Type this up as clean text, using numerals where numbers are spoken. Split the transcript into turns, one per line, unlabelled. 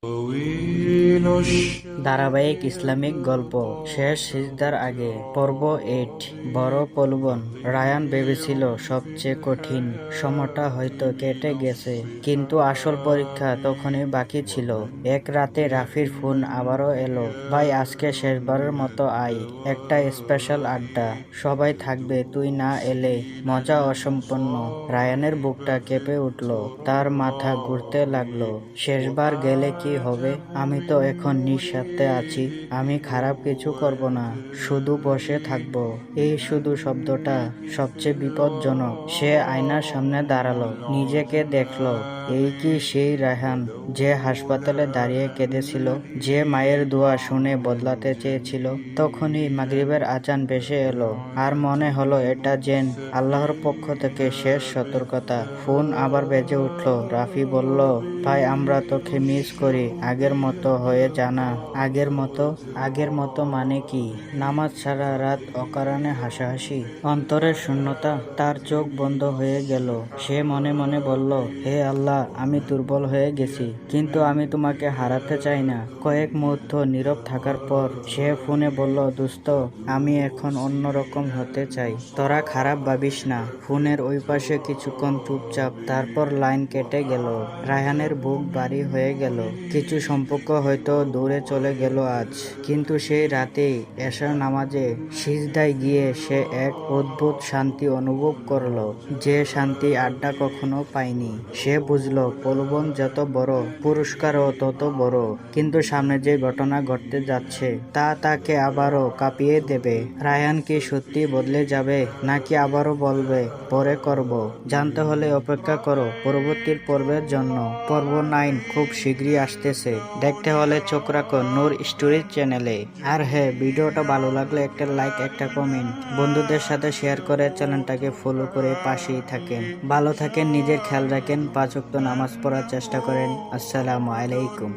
طويل
ধারাবাহিক ইসলামিক গল্প শেষ সিজদার আগে পর্ব 8। বড় প্রলোভন। রায়ান ভেবেছিল সবচেয়ে কঠিন সময়টা হয়তো কেটে গেছে, কিন্তু আসল পরীক্ষা তখনই বাকি ছিল। এক রাতে রাফির ফোন আবারও এলো। ভাই, আজকে শেষবারের মতো আয়, একটা স্পেশাল আড্ডা, সবাই থাকবে, তুই না এলে মজা অসম্পূর্ণ। রায়ানের বুকটা কেঁপে উঠল, তার মাথা ঘুরতে লাগলো। শেষবার গেলে কি হবে? আমি তো এখন নিঃস্বার্থে আছি, আমি খারাপ কিছু করব না, শুধু বসে থাকব। এই শুধু শব্দটা সবচেয়ে বিপজ্জনক। সে আয়নার সামনে দাঁড়ালো, নিজেকে দেখলো। এই কি সেই রায়হান যে হাসপাতালে দাঁড়িয়ে কেঁদেছিল, যে মায়ের দোয়া শুনে বদলাতে চেয়েছিল? তখনই মাগরিবের আজান ভেসে এলো, আর মনে হলো এটা যেন আল্লাহর পক্ষ থেকে শেষ সতর্কতা। ফোন আবার বেজে উঠল। রাফি বলল, ভাই, আমরা তোকে মিস করি, আগের মতো হয়ে জানা। আগের মতো মানে কি? নামাজ ছাড়া রাত, অকারণে হাসাহাসি, অন্তরের শূন্যতা। তার চোখ বন্ধ হয়ে গেল। সে মনে মনে বলল, হে আল্লাহ, আমি দুর্বল হয়ে গেছি, কিন্তু আমি তোমাকে হারাতে চাই না। কয়েক মুহূর্ত নীরব থাকার পর সে ফোনে বলল, দোস্ত, আমি এখন অন্যরকম হতে চাই, তোরা খারাপ ভাবিস না। ফোনের ওই পাশে কিছুক্ষণ চুপচাপ, তারপর লাইন কেটে গেল। রায়হানের বুক ভারী হয়ে গেল। কিছু সম্পর্ক হয়তো দূরে চলে গেল আজ, কিন্তু সেই রাতেই এশার নামাজে সিজদায় গিয়ে সে এক অদ্ভুত শান্তি অনুভব করলো, যে শান্তি আড্ডা কখনো পায়নি। সে বুঝলো প্রলোভন যত বড়, পুরস্কারও তত বড়। কিন্তু সামনে যে ঘটনা ঘটতে যাচ্ছে তা তাকে আবারও কাঁপিয়ে দেবে। রায়হান কি সত্যি বদলে যাবে, নাকি আবারও বলবে পরে করব? জানতে হলে অপেক্ষা করো পরবর্তী পর্বের জন্য। পর্ব 9 খুব শীঘ্রই আসতেছে। দেখতে হলে চোখ রাখো নূর স্টোরিজ চ্যানেলে। আর হ্যাঁ, ভিডিওটা ভালো লাগলে একটা লাইক, একটা কমেন্ট, বন্ধুদের সাথে শেয়ার করে চ্যানেলটাকে ফলো করে পাশেই থাকেন। ভালো থাকেন, নিজের খেয়াল রাখেন, 5 ওয়াক্ত নামাজ পড়ার চেষ্টা করেন। আসসালামু আলাইকুম।